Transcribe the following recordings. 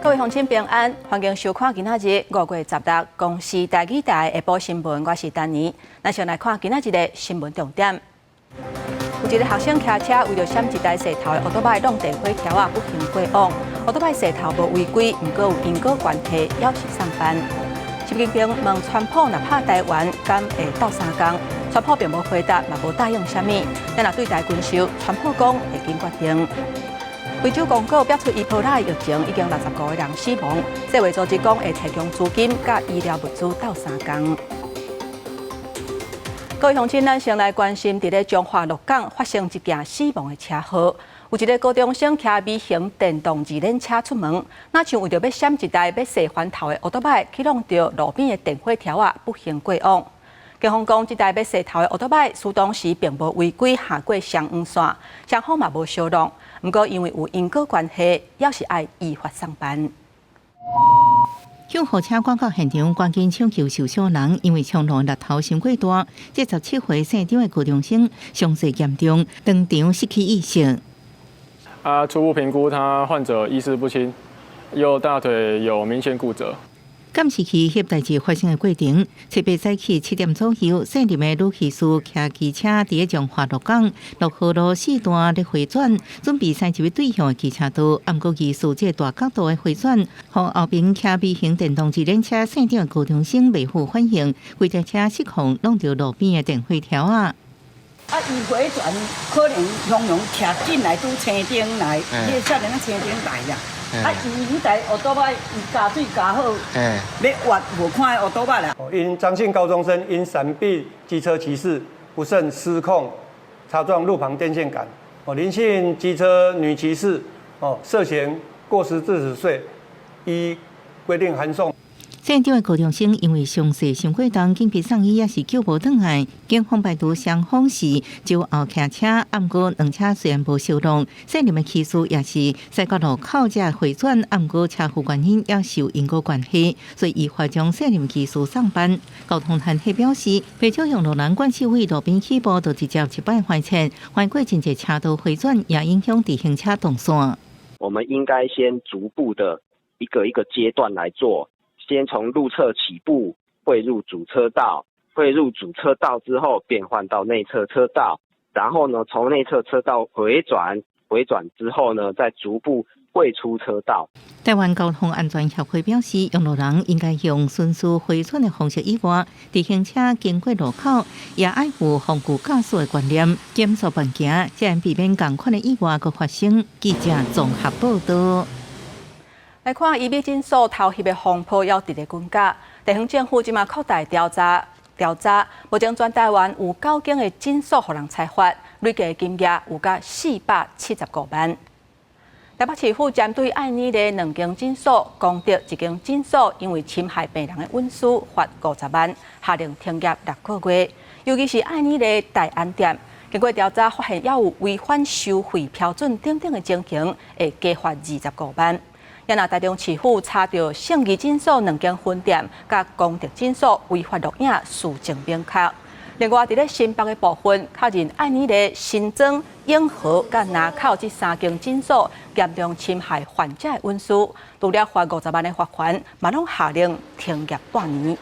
各位乡亲平安，欢迎收看今仔日5月16公视台语台下晡新闻，我是丹妮。咱先来看今仔日的新闻重点。有一个学生骑车为了闪一台蛇头的奥多麦弄电火条不幸过往，奥多麦蛇头无违规，不过有因果关系，要是上班。习近平问川普若拍台湾，敢会斗3天？川普并无回答，嘛无答应啥物。咱若对台军售，川普讲会经决定。非洲公告标出伊波拉疫情已经65个人死亡，世卫组织讲会提供资金甲医疗物资斗3天。各位乡亲，咱先来关心，伫咧中华鹿港发生一件死亡的车祸。有一个高中生骑微型电动二轮车出门，那像为着要闪一台要驶环头的奥多麦，去弄到路边的电火条不幸过往。警方讲，这台要驶头的奥多麦，驶动时并无违规下过双黄线，双方嘛无相撞。不过因为有因果关系，要是爱依法上班。救护车赶到现场，赶紧抢救受伤人，因为冲浪力头伤过大，这17岁姓张的高中生伤势严重，当场失去意识。初步评估，他患者意识不清，右大腿有明显骨折。监视器翕代志发生的过程，7月早起7点左右，姓林的女技师骑机车伫中华鹿港6号路4段咧回转，准备驶入对向的机车道，不过技术这大角度的回转，和后边骑微型电动自轮车姓张的高中生未负反应，规台车失控弄到路边的电火条伊回转可能汹涌骑进来拄青灯来，迄个少年青灯来啦。伊台奥多麦伊加水加好，要挖无看奥多麦啦。因张姓高中生因闪避机车骑士不慎失控，擦撞路旁电线杆。林姓机车女骑士涉嫌过失致死罪，依规定函送。姓张的高中生因为伤势伤过重，紧急送医也是救无转来。警方排除双方是酒后骑车，不过两车虽然无相撞，姓林的骑士也是驶到路口才回转，不过车祸原因也是有因果关系，所以依法将姓林技术上班。交通团体表示，非少用路人管社会路边起步，就直接一摆还车，还过真侪车道回转，也影响直行车动线。我们应该先逐步的一个阶段来做。先从路侧起步，汇入主车道，汇入主车道之后变换到内侧车道，然后呢从内侧车道回转之后呢再逐步汇出车道。台湾交通安全协会表示，用路人应该用顺序回转的方式以外，直行车经过路口也爱护防护驾驶的观念，减速伴行，才能避免同款的意外个发生。记者综合报道。来看医美诊所偷翕的风波要直咧滚价，地方政府即马扩大调查，目前全台湾有9间的诊所互人采发，累计金额有甲475万。台北市府针对爱妮的2间诊所，公德1间诊所因为侵害病人的隐私，罚50万，下令停业6个月。尤其是爱妮的大安店，经过调查发现，也有违反收费标准等等的情形，会加罚25万。也那台中市府查到圣义诊所2间分店，甲公德诊所违法录影事证明确。另外，伫咧新北的部分，确认爱妮的新庄、永和、甲南口这3间诊所严重侵害患者的隐私，除了罚50万的罚款，嘛拢下令停业半年。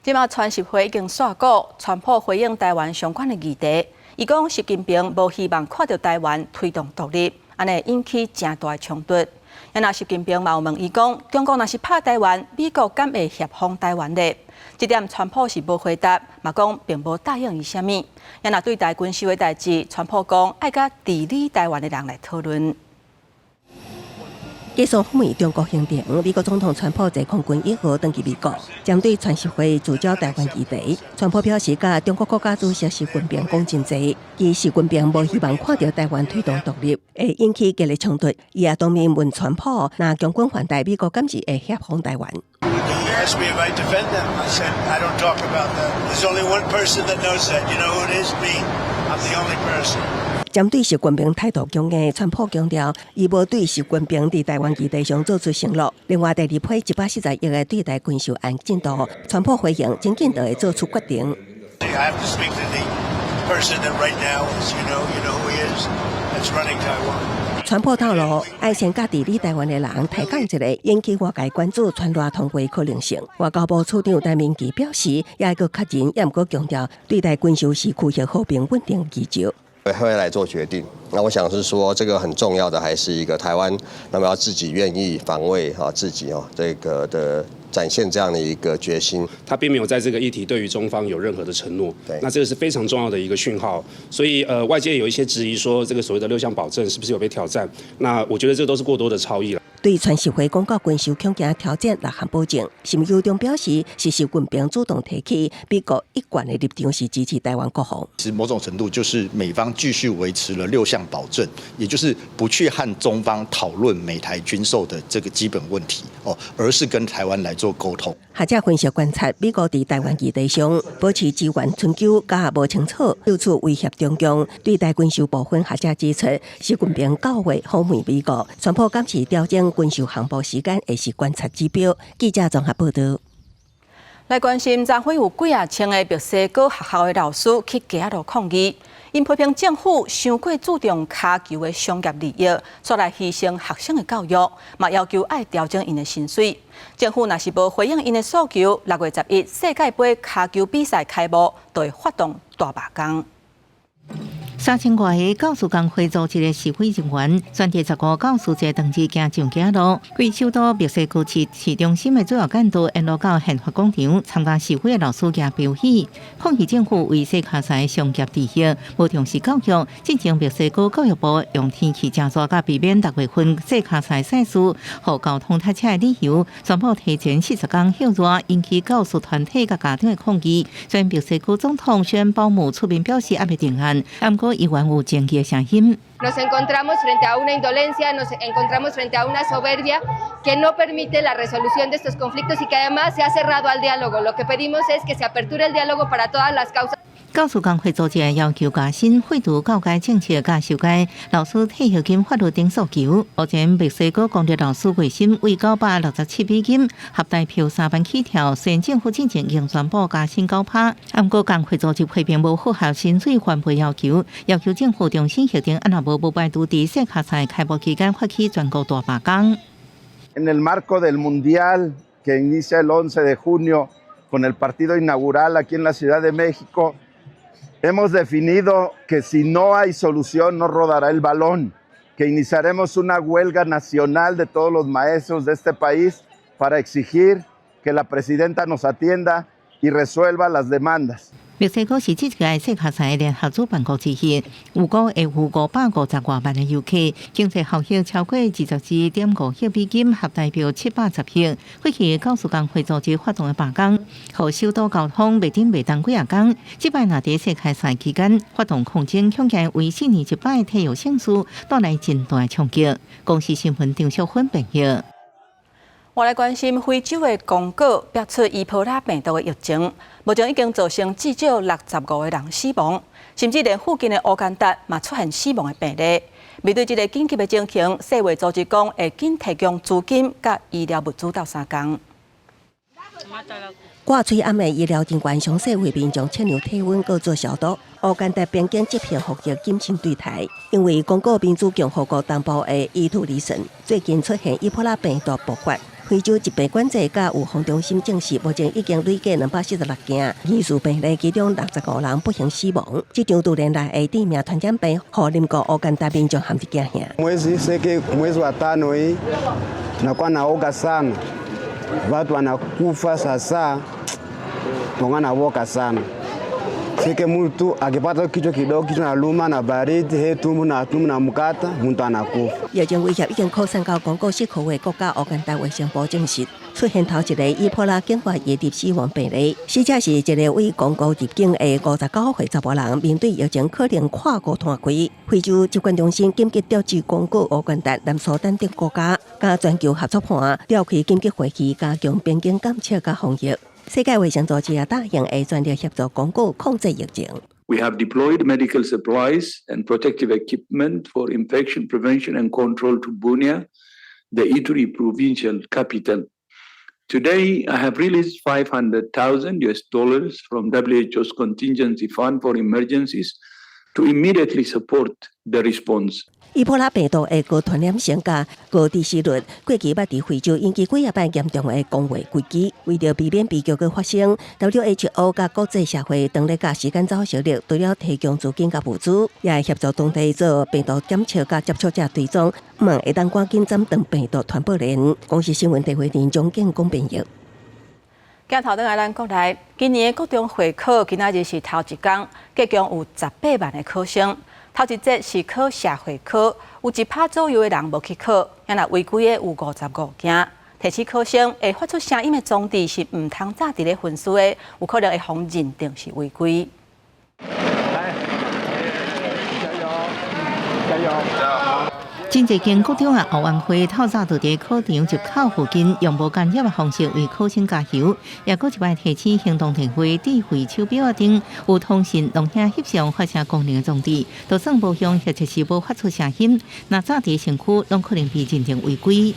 即马传习会已经刷稿，川普回应台湾相关的议题，伊讲习近平无希望看到台湾推动独立，安尼引起正大的冲突。那习近平嘛有问伊讲，中国若是拍台湾，美国敢会协防台湾呢？这点川普是无回答，嘛讲并无答应伊啥物。那对台军售的代志，川普讲爱甲治理台湾的人来讨论。继续访问中国行程，美国总统川普在空军1号登记美国，针对全社会聚焦台湾议题，川普表示，甲中国国家主席习近平讲真济，其习近平无希望看到台湾推动独立，会引起激烈冲突。伊也当面问川普，若中军反台，美国敢是会协防台湾？Asked me if I defend them. I said I don't talk about that. There's only one person that knows that. You know who it is? Me. I'm the only person. 针对习近平态度强硬，川普强调，伊无对习近平伫台湾议题上做出承诺。另外，第2批140亿的对台军售案进度，川普回应，真紧就会做出决定。I have to speak to the person that right now is, you know who he is, that's running Taiwan. 川普透露，爱先甲伫里台湾的人提供一个引起外界关注川大通过可能性。外交部处长陈明基表示，也个确认，也毋过强调对待军售是符合和平稳定基础。会来做决定。那我想是说，这个很重要的还是一个台湾，那么要自己愿意防卫自己这个的展现这样的一个决心。他并没有在这个议题对于中方有任何的承诺，那这个是非常重要的一个讯号。所以外界有一些质疑说，这个所谓的6项保证是不是有被挑战？那我觉得这都是过多的超译了。对全社会公告军售恐惊挑战6项保证，新友中表示，是习近平主动提起，美国一贯的立场是支持台湾国防。其实某种程度就是美方继续维持了6项保证，也就是不去和中方讨论美台军售的这个基本问题而是跟台湾来做沟通。学者分析观察，美国在台湾议题上保持资源春秋甲无清楚，到处威胁中共。对待军售部分，学者指出，习近平9月访问美国，川普今次调整军售航班时间，也是观察指标。记者综合报道。来关心，昨昏有几啊千个墨西哥学校的老师去街头抗议，因批评政府太过注重卡球的商业利益，所来牺牲学生的教育，嘛要求爱调整因的薪水。政府若是无回应因的诉求，6月11世界杯卡球比赛开幕，就会发动大罢工。3000多个教师工会组织的示威人员，选择15教师节同志行上街路，归首都墨西哥市中心的主要干道沿路到宪法广场，参加示威的老师行表演，抗议政府为世卡赛商业利益，无重视教育。进前墨西哥教育部用天气正热甲避免6月份世卡赛赛事，和交通塞车的理由，宣布提前40天休热，引起教师团体甲家庭的抗议。虽然墨西哥总统宣保姆出面表示还未定案，不过议员有争议的声音。Nos encontramos frente a una indolencia, nos encontramos frente a una soberbia que no permite la resolución de estos conflictos y que además se ha cerrado al diálogo. Lo que pedimos es que se aperture el diálogo para todas las causas. 教师工会组织要求加薪、废除教界政策、甲修改老师退休金法律等诉求。目前墨西哥公立老师月薪为967美金，合代票3万起跳。虽然政府之前已经宣布加薪9%，不过工会组织批评无符合薪水翻倍要求，要求政府重新核定，按若无拜拄伫世卡赛开幕期间发起全国大罢工。En el marco del mundial que inicia el 11 de junio con el partido inaugural aquí en la Ciudad de México.Hemos definido que si no hay solución no rodará el balón, que iniciaremos una huelga nacional de todos los maestros de este país para exigir que la presidenta nos atienda y resuelva las demandas. 墨西哥是这届世卡赛联合主办国之一，有5会有550多万的游客，经济效益超过22.5亿美金，合代表710亿。过去教师工会组织发动的罢工，和首都交通未当几啊天。这摆若伫世卡赛期间发动抗争，恐惊为4年一摆的体育盛事带来真大的冲击。公司新闻张淑芬报道。我来关心非洲的刚果爆出伊波拉病毒的疫情，目前已经造成至少65个人死亡，甚至连附近的乌干达嘛出现死亡的病例。面对这个紧急的情形，世卫组织讲会紧提供资金甲医疗物资到3天。挂嘴暗的医疗人员详细为民众测量体温，搁做消毒。乌干达边境疾病防疫谨慎对待，因为刚果民主共和国东部的伊图里省最近出现伊波拉病毒爆发。非洲疾病管制甲预防中心证实，目前已经累计246件疑似病例，其中65人不幸死亡。这场多年来的致命传染病，互邻国乌干达民众含一惊吓。Mwezi wa tano hii tunakuwa naoga sana, watu wanakufa sasa, wanawoka sana. Sike mtu akipata kichwa kidogo, kichwa naluma na baridi, tumbo na mkata, mtu anakufa. 疫情威胁已经扩散到刚果10个国家，乌干达卫生部证实出现头一个伊波拉境外野地死亡病例，死者是一个为刚果入境的59岁查甫人，面对疫情可能跨国断开，非洲疾管中心紧急调集刚果、乌干达、南苏丹等国家，甲全球合作盘召开紧急会议，加强边境监测甲防疫。世界卫生组织也答应会全力协助刚果控制疫情。We have deployed medical supplies and protective equipment for infection prevention and control to Bunia, the Ituri provincial capital. Today, I have released $500,000 from WHO's contingency fund for emergencies to immediately support the response. 伊波拉病毒的高传染性加高致死率，过去捌伫非洲引起几啊摆严重的公卫危机。为着避免悲剧的发生 ，WHO 甲国际社会当咧甲时间走小力，除了提供资金甲物资，也会协助当地做病毒检测甲接触者追踪，会当赶紧斩断病毒传播链。公司新闻电话田中建讲编译。镜头转来咱国内，今年的国中会考今仔日是头一天，计共有18万的考生。头一节是考社会科，有1%左右的人无去考，也若违规的有55件。提醒考生会发出声音的装置是唔通炸伫咧分数的，有可能会互认定是违规。来，加油，加油！真侪间国中奥运会透早就伫考场入口附近用无干扰的方式为考生加油，也搁一摆提醒行动电话、智慧手表等有通讯录影翕相发射功能的装置，就算无响或者是无发出声音，那炸伫身躯拢可能被认定违规。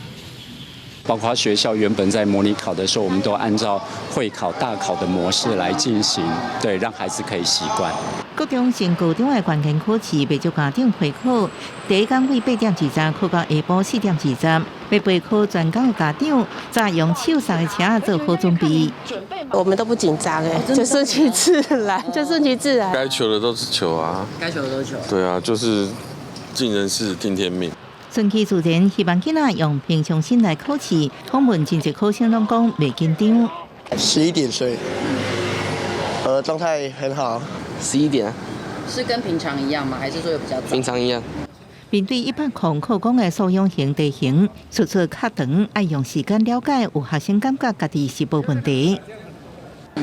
包括学校原本在模拟考的时候，我们都按照会考、大考的模式来进行，对，让孩子可以习惯。国中升高中的关键考试，未足家长会考，第一天为8点20考到下晡4点20，要备考全港的家长，早用手送的车做好准备。我们都不紧张就顺其自然，就顺其自然。该求的都是求啊，该求的都求。对啊，就是尽人事，听天命。顺其自然，希望囡仔用平常心来考试。访问真侪考生拢讲袂紧张。11点睡，状态很好。11点，是跟平常一样吗？还是说有比较早？平常一样。面对100项考讲的素养型题型，出较长，爱用时间了解，有学生感觉家己是无问题。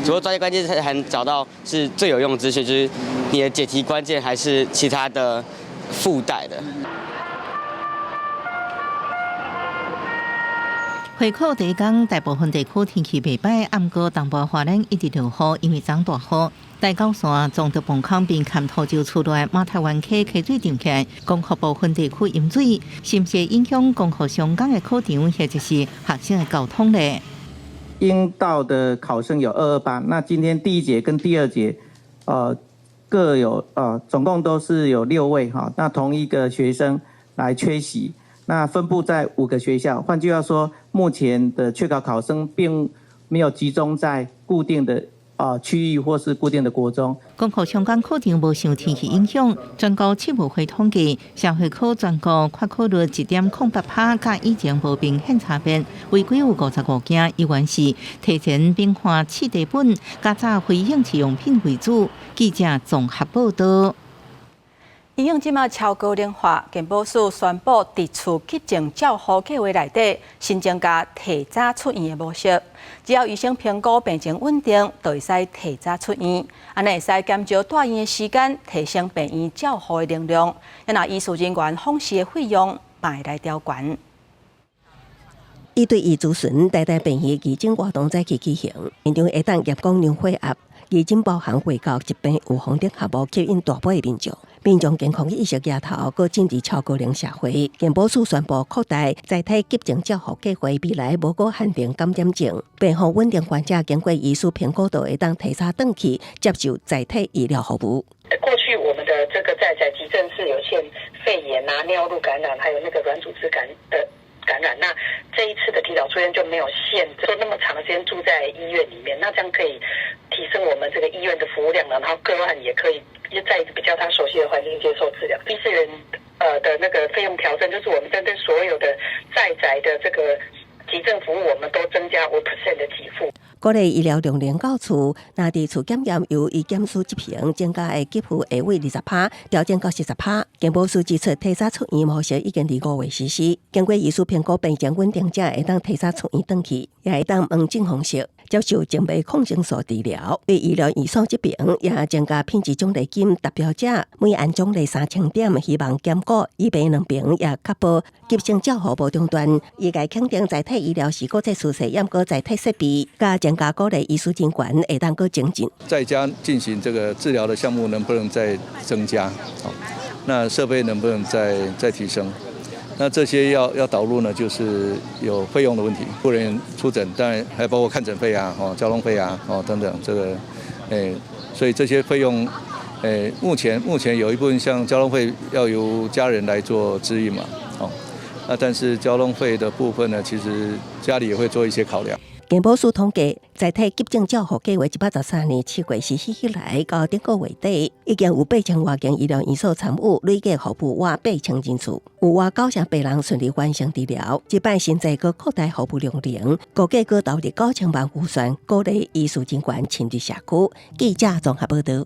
除了专业关键才能找到是最有用的资讯，就是你的解题关键还是其他的附带的。会考第一天，大部分地区天气袂歹，暗过东部花莲一直落雨，因为涨大雨。大高山总督崩坑边坎土就出来，马台湾溪溪水涨起来，攻克部分地区淹水，是不是影响攻克上港的考场，或者是学生的交通呢？应到的考生有228，那今天第一节跟第二节，各有总共都是有6位哈，那同一个学生来缺席。那分布在5个学校，换句话说，目前的缺考考生并没有集中在固定的区域或是固定的国中。攻克上港考场无受天气影响，全国7务会统计，社会考全国缺考率1.08%，甲以前无明显差别。违规有55件，依然是提前变化试题本，加早非应试用品为主。记者综合报道。因应即马超高龄化，健保署宣布，伫厝急症照护计划内底新增加提早出院的模式。只要医生评估病情稳定，就会使提早出院。安尼会使减少住院的时间，提升病院照护的能量。也若医术人员访视的费用，嘛会来调悬。伊对医咨询代替病院急诊活动早期举行，现场会当业工量配合。急诊包含胃教疾病、预防等项目吸引大部分民众。民众健康意识抬头，搁进入超高龄社会。健保署宣布扩大载体急症照护计划，未来无搁限定感染症，病况稳定患者经过医师评估，就会当提早转去接受载体医疗服务。过去我们的这个在急诊是有限肺炎啊、尿路感染，还有那个软组织感染，那这一次的提早出院就没有限制，那么长的时间住在医院里面，那这样可以提升我们这个医院的服务量，然后个案也可以在一个比较他熟悉的环境接受治疗。医师人的那个费用调整，就是我们针对所有的在宅的这个急症服务，我们都增加5% 的给付。鼓励医疗量能到厝，那伫厝检验由医检署执行，增加的给付下位20%，调整到40%。健保署指出，提早出院模式已经伫5月实施，经过医师评估病情稳定者，会当提早出院转去，也会当门诊方式接受静脉抗生素治疗。对医疗预算疾病也增加品质奖励金，达标者每安奖励3000点，希望兼顾医病两边，也确保急症照护无中断。医界肯定载体医疗是国际趋势，也搁载体设备加增加鼓励医师人员会当搁精进。在家进行这个治疗的项目能不能再增加？那设备能不能再提升？那这些要导入呢，就是有费用的问题，个人出诊，当然还包括看诊费啊、交通费啊、等等，这个，所以这些费用目前有一部分像交通费要由家人来做支应嘛，那但是交通费的部分呢，其实家里也会做一些考量。健保署统计，在体急症照护计划113年7月实施以来，到顶个月底，已经有8000多间医疗院所参与，累计服务约8000人次，有约90%病人顺利完成治疗。这摆现在搁扩大服务量能，估计搁投入9000万预算，鼓励医师人员亲入社区。记者综合报道。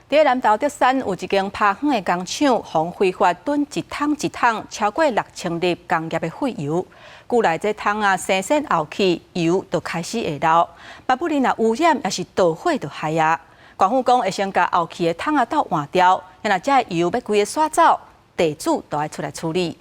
伫南投竹山有一间拍远的工厂，防非法囤一桶超过6000粒工业的废油。久来这桶生鲜后起，油就开始会漏，万不然污染也是导火就害啊。官府讲会先将后起的桶斗换掉，若这油要规个刷走，地主都要出来处理。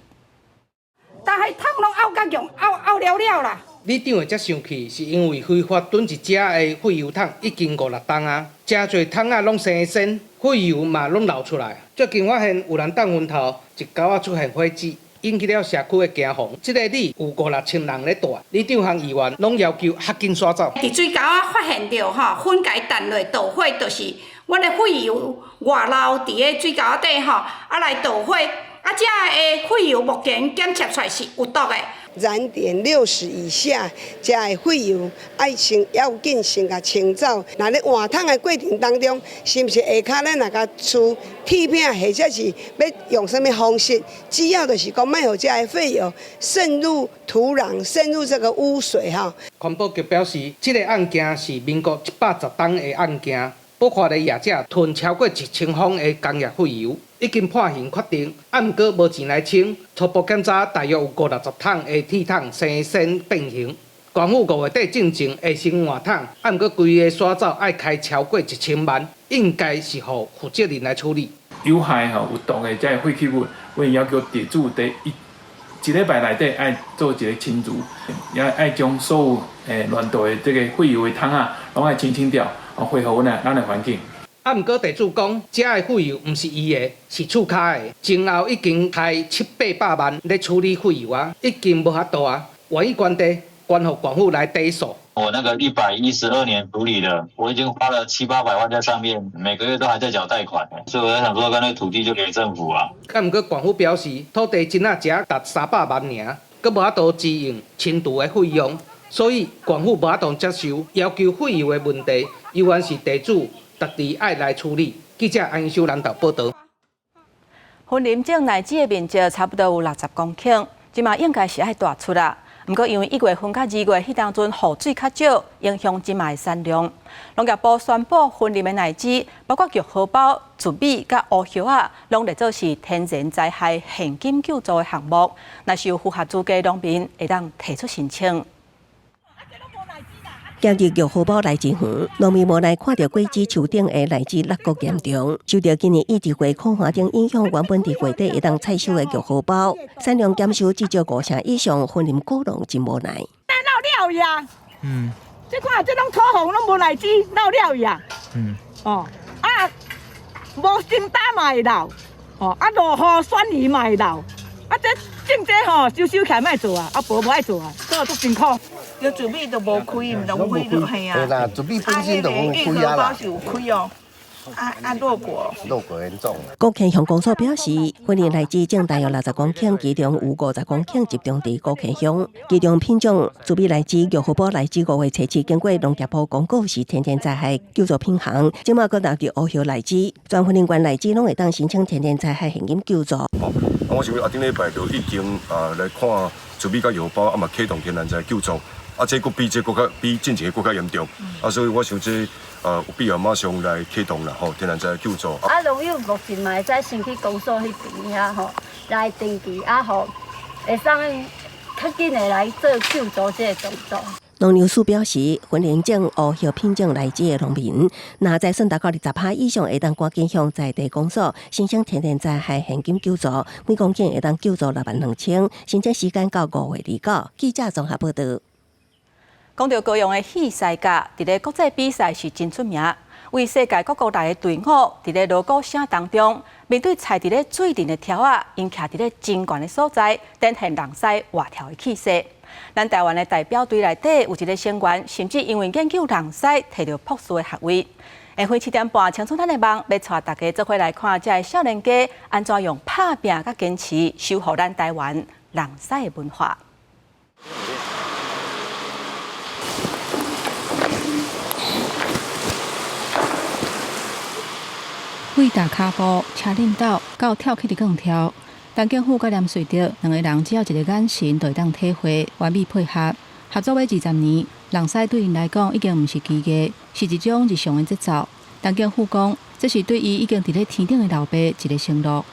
但系桶拢凹甲用，凹了啦。里长会遮生气，是因为非法囤一只的废油桶已经5、6吨啊，真侪桶拢生鲜，废油嘛拢流出来。最近发现有人当昏头，一狗仔出现火灾，引起了社区的惊慌。这个里有5、6千人咧住，里长和议员拢要求合紧刷走。伫水沟啊发现到粉解弹落导火，就是阮的废油外漏伫个水沟底来导火。这个废油目前检测出来是有毒的。燃点60以下，这的废油要紧先甲清走。那咧换桶的过程当中，是不是下骹咱那个除铁片，或者是要用什么方式？只要就是讲，卖互这的废油渗入土壤、渗入这个污水环保局表示，这个案件是民国110吨的案件，捕获的业者囤超过1000方的工业废油。已经判刑确定，按过无钱来清，初步检查大约有50、60桶的铁桶生鲜变形。官府5月底进前会先换桶，按过规个刷走爱开超过1000万，应该是互负责人来处理。有害有毒的这废弃物，我要求地主第一礼拜内底爱做一个清除，也爱将所有乱倒的这个废油的桶拢爱清掉，恢复咱的环境。毋过地主讲，这的废油毋是伊的，是厝骹的。前后已经开700-800万咧处理废油已经无法度啊。万一关地，关乎官府来抵诉。我那个112年处理的，我已经花了700-800万在上面，每个月都还在缴贷款，所以我在想说，干脆土地就给政府啊。毋过官府表示，土地真只达300万尔，佮无法度支应清除的费用，所以官府无法度接受要求废油的问题，依然是地主。特地爱来处理。记者安秀南投报道。婚林种奶子的面积差不多有60公顷，即嘛应该是爱大出啦。不过因为1月份到2月迄当阵雨水较少，影响即嘛的产量。农业部宣布，婚林的奶子，包括玉荷包、糯米、甲乌叶啊，拢列做是天然灾害现金救助的项目。若是有符合资格的农民，会当提出申请。今日玉荷包来真远，农民无奈看到果子树顶的荔枝落谷严重，受到今年一直会抗旱等影响，原本伫月底会当采收的玉荷包，产量减少至少5成以上，婚林果农真无奈。闹了呀！这看这种土壤拢无荔枝，闹了呀！无生打嘛会漏，落雨选鱼嘛会漏，这种这收起来莫做啊，无爱做啊，做足辛苦。要糯米都无开，唔能开就系啊。对啦，糯米本身就有开啊啦。是有开哦。落果严重。国庆乡公所表示，婚林荔枝种大约60公顷，其中有50公顷集中伫国庆乡。其中品种糯米荔枝、玉荷包荔枝5月初7经过农业部公告是天然灾害救助品项，即马搁纳入乌叶荔枝，全婚林县荔枝拢会当申请天然灾害现金救助。我想顶礼拜就已经来看糯米甲玉荷包，嘛启动天然灾害救助。这个比之前更加严重，所以我想这有必要马上来启动啦，天然灾害救助。农友目前嘛会使先去公所迄边遐来登记，会使较紧的来做救助这个动作。农粮署表示，婚林种乌叶品种荔枝的农民，若在算达到20%以上，会当赶紧向在地公所申请天然灾害现金救助，每公顷会当救助62000，申请时间到5月29。记者综合报道。讲到高雄的戏赛甲，伫咧国际比赛是真出名，为世界各国来的队伍，伫咧锣鼓声当中，面对踩伫咧水面的条啊，因徛伫咧真悬的所在，展现人狮活跳的气势。咱台湾的代表队内底有一个成员，甚至因为研究人狮，摕到博士的学位。下晡7点半，青春咱的梦要带大家做伙来看，这少年家安怎用打拼甲坚持守护咱台湾人狮的文化。为大卡步、车领导到跳起的杠跳，陈建虎甲连水德两个人只要一个眼神，就会当体会完美配合。合作了20年，人狮对因来讲已经毋是奇艺，是一种日常的节奏。陈建虎讲，这是对伊已经伫咧天顶的老爸一个承诺。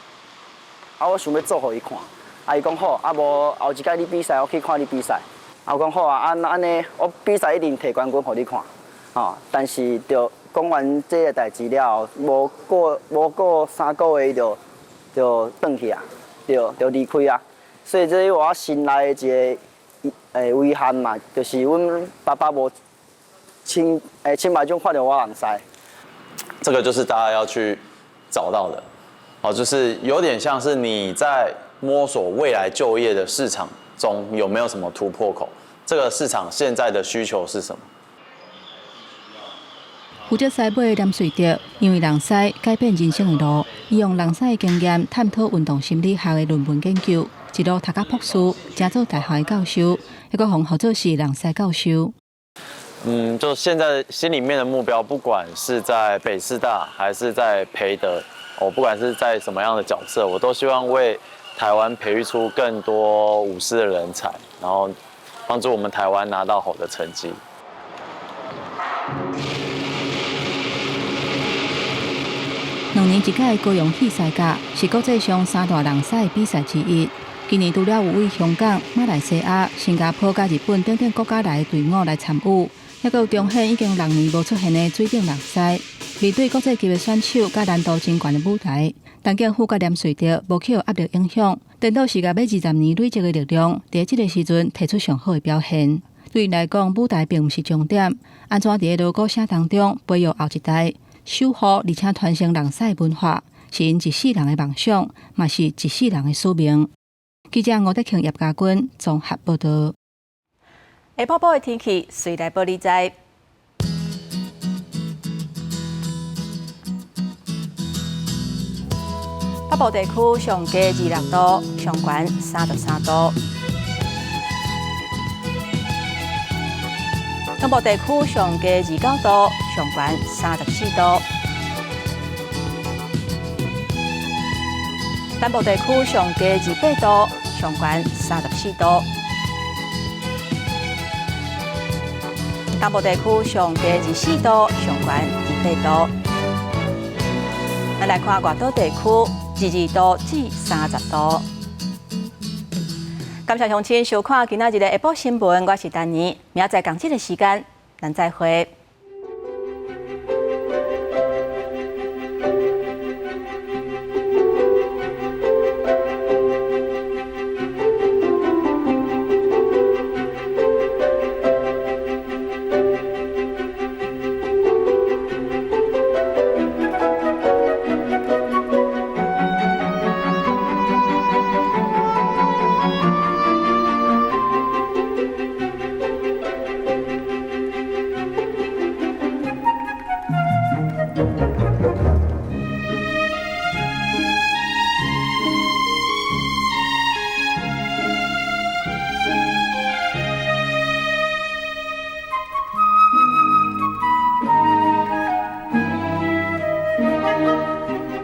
我想要做互伊看，伊讲好，无后一届你比赛，我去看你比赛。我讲好啊，安尼我比赛一定摕冠军互你看，但是着讲完这个代志了后，无过3个月就转去啊，就离开啊。所以这是我心内的一个遗憾嘛，就是阮爸爸无亲目睭看到我人狮。这个就是大家要去找到的，就是有点像是你在摸索未来就业的市场中有没有什么突破口，这个市场现在的需求是什么？负责狮尾的连水德，因为人狮改变人生的路，伊用人狮的经验探讨运动心理学的论文研究，一路读到博士，成做大学的教授，还佫互合作是人狮教授。就现在心里面的目标，不管是在北师大还是在培德，不管是在什么样的角色，我都希望为台湾培育出更多武师的人才，然后帮助我们台湾拿到好的成绩。2年一届高雄戏赛甲是国际上3大人狮的比赛之一。今年除了有为香港、马来西亚、新加坡甲日本等等国家来的队伍来参与，还佫有重现已经6年无出现的水顶人狮。面对国际级的选手甲难度真悬的舞台，陈建虎甲连水德无去有压力影响，颠倒是甲买20年累积的力量，伫这个时阵提出上好的表现。对因来讲，舞台并毋是终点，安怎伫锣鼓声当中培育后一代，守护而且传承人狮的文化，是因一世人的梦想，嘛是一世人的使命。记者吴德庆、叶家军综合报道。下晡报的天气，随来报你知。北部地区上低26度，上悬33度；东部地区上低29度，上悬34度；南部地区上低28度，上悬34度；东部地区上低24度，上悬28度。咱来看外岛地区。22度至30度。感谢乡亲收看今仔日的下晡新闻，我是丹妮，明仔载同这个时间，咱再会。